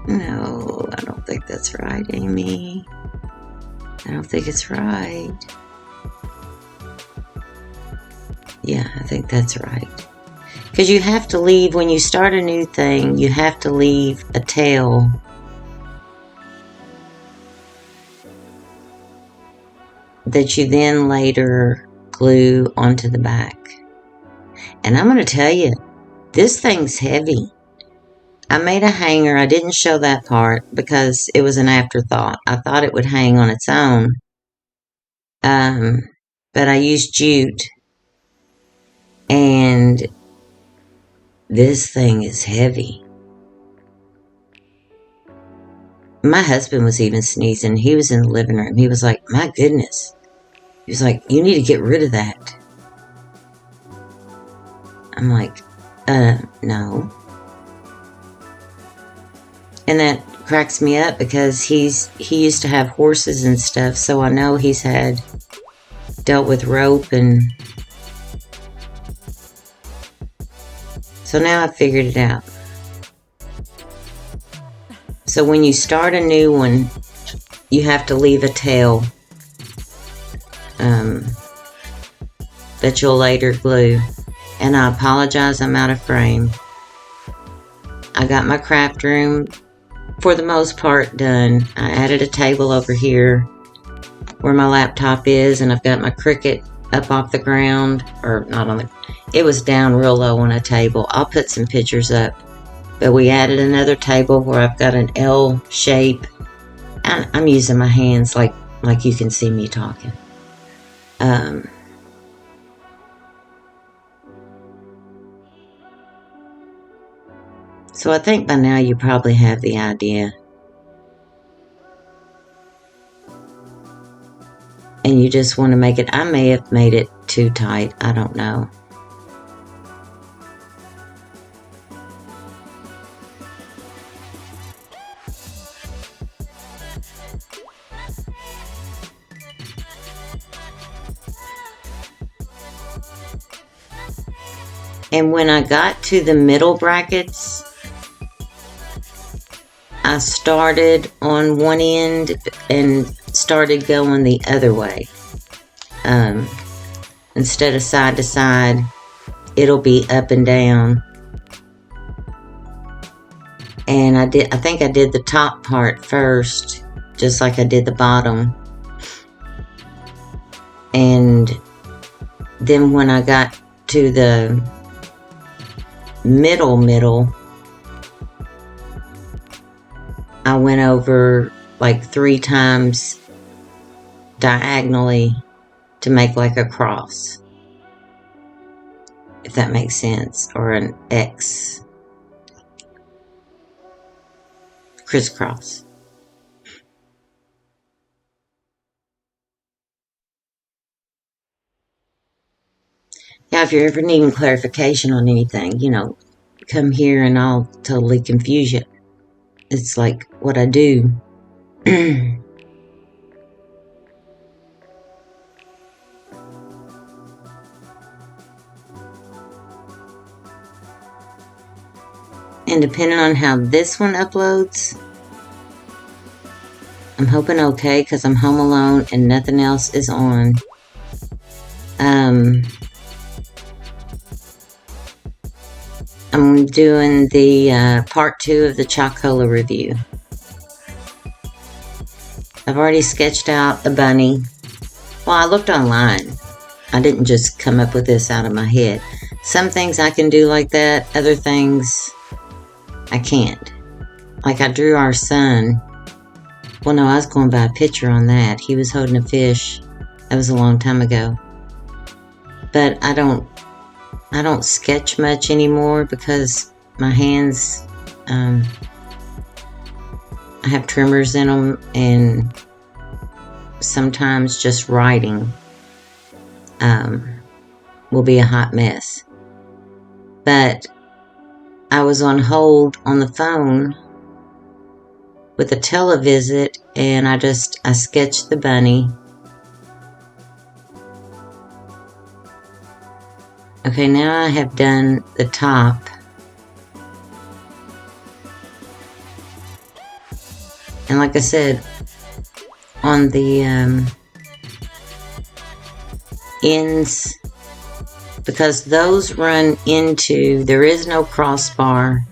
No, I don't think that's right, Amy. I don't think it's right. Yeah, I think that's right. Because you have to leave, when you start a new thing, you have to leave a tail that you then later glue onto the back. And I'm going to tell you, this thing's heavy. I made a hanger. I didn't show that part because it was an afterthought. I thought it would hang on its own. But I used jute. And this thing is heavy. My husband was even sneezing. He was in the living room. He was like, my goodness. He was like, you need to get rid of that. I'm like, no. And that cracks me up because he used to have horses and stuff, so I know he's had dealt with rope, and so now I figured it out. So when you start a new one, you have to leave a tail that you'll later glue. And I apologize, I'm out of frame. I got my craft room for the most part done. I added a table over here where my laptop is, and I've got my Cricut up off the ground, or not on the, it was down real low on a table. I'll put some pictures up. But we added another table where I've got an L shape. I'm using my hands like you can see me talking. So I think by now you probably have the idea. And you just want to make it, I may have made it too tight, I don't know. And when I got to the middle brackets, I started on one end and started going the other way. Instead of side to side, it'll be up and down. And I think I did the top part first, just like I did the bottom. And then when I got to the middle, I went over like 3 times diagonally to make like a cross, if that makes sense, or an X, crisscross. Yeah, if you're ever needing clarification on anything, come here and I'll totally confuse you. it's like what I do. And depending on how this one uploads, I'm hoping okay because I'm home alone and nothing else is on. I'm doing the part 2 of the Chocola review. I've already sketched out the bunny. Well, I looked online. I didn't just come up with this out of my head. Some things I can do like that, other things I can't. Like I drew our son. Well, no, I was going by a picture on that. He was holding a fish. That was a long time ago. But I don't sketch much anymore because my hands, I have tremors in them, and sometimes just writing will be a hot mess. But I was on hold on the phone with a televisit, and I sketched the bunny. Okay, now I have done the top. And like I said, on the ends, because those run into, there is no crossbar.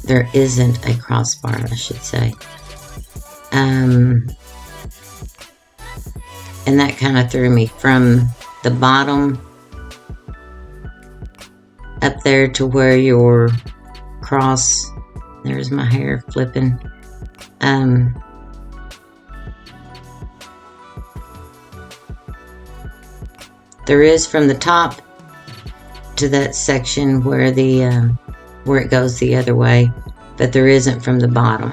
There isn't a crossbar, I should say. And that kind of threw me from the bottom up there to where your cross, there's my hair flipping. There is from the top to that section where the where it goes the other way, but there isn't from the bottom.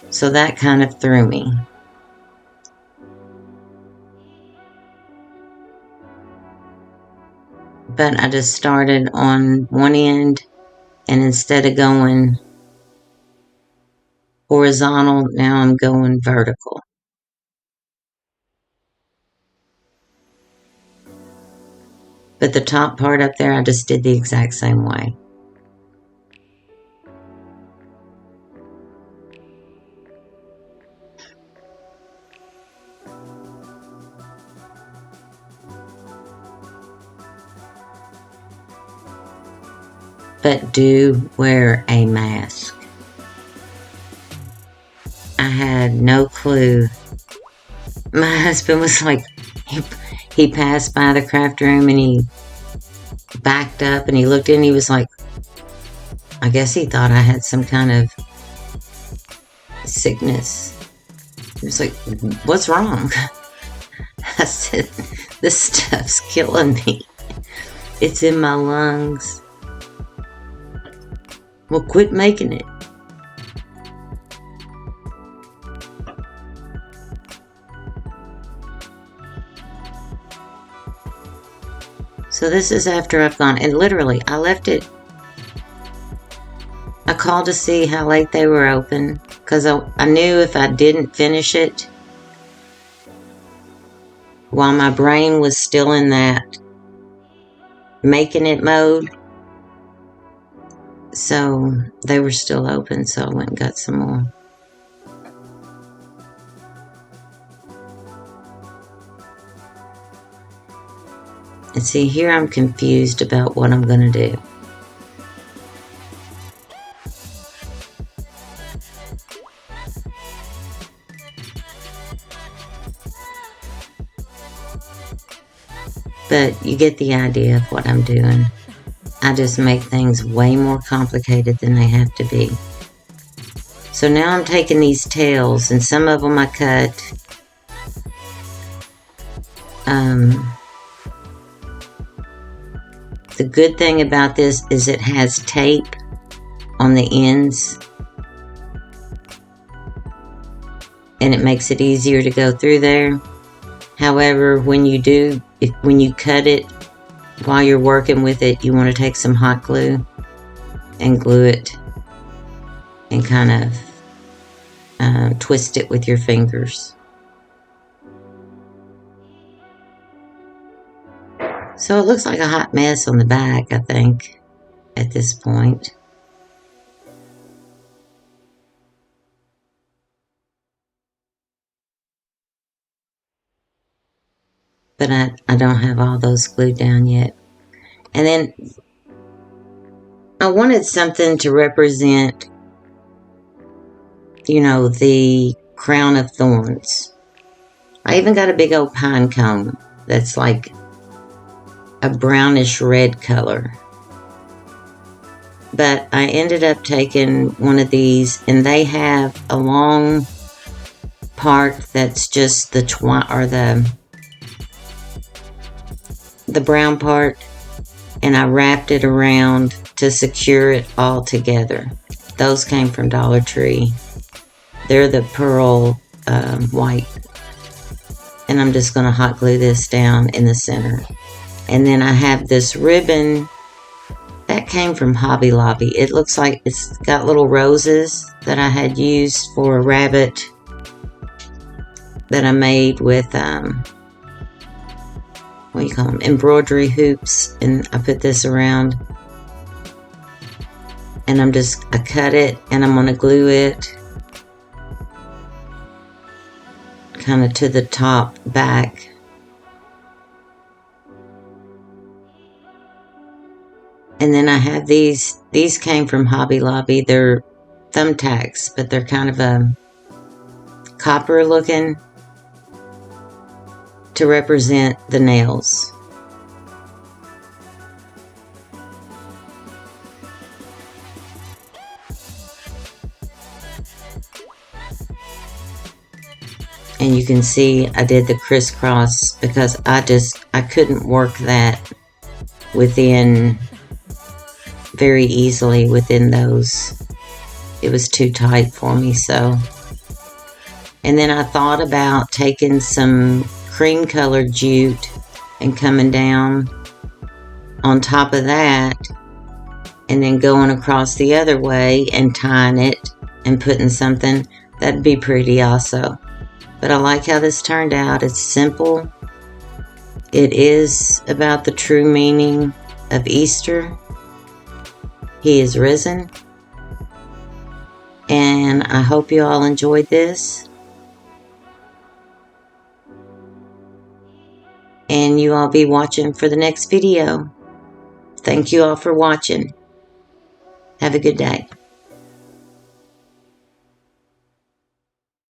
So that kind of threw me. But I just started on one end, and instead of going horizontal, now I'm going vertical. But the top part up there, I just did the exact same way. But do wear a mask. I had no clue. My husband was like, he passed by the craft room and he backed up and he looked in and he was like, I guess he thought I had some kind of sickness. He was like, what's wrong? I said, this stuff's killing me. It's in my lungs. Well, quit making it. So this is after I've gone, and literally I left it. I called to see how late they were open because I knew if I didn't finish it while my brain was still in that making it mode. So they were still open, so I went and got some more. And see, here I'm confused about what I'm going to do. But you get the idea of what I'm doing. I just make things way more complicated than they have to be. So now I'm taking these tails, and some of them I cut. The good thing about this is it has tape on the ends, and it makes it easier to go through there. However, when you cut it, while you're working with it, you want to take some hot glue and glue it and kind of twist it with your fingers. So it looks like a hot mess on the back, I think, at this point. But I don't have all those glued down yet. And then I wanted something to represent, you know, the crown of thorns. I even got a big old pine cone that's like a brownish red color. But I ended up taking one of these, and they have a long part that's just the brown part, and I wrapped it around to secure it all together. Those came from Dollar Tree. They're the pearl white. And I'm just going to hot glue this down in the center. And then I have this ribbon that came from Hobby Lobby. It looks like it's got little roses that I had used for a rabbit that I made with, what do you call them, embroidery hoops. And I put this around. And I cut it and I'm going to glue it kind of to the top back. And then I have these came from Hobby Lobby. They're thumbtacks, but they're kind of a copper looking to represent the nails. And you can see I did the crisscross because I couldn't work that very easily within those. It was too tight for me, so. And then I thought about taking some cream colored jute and coming down on top of that and then going across the other way and tying it and putting something. That'd be pretty also. But I like how this turned out. It's simple. It is about the true meaning of Easter. He is risen. And I hope you all enjoyed this. And you all be watching for the next video. Thank you all for watching. Have a good day.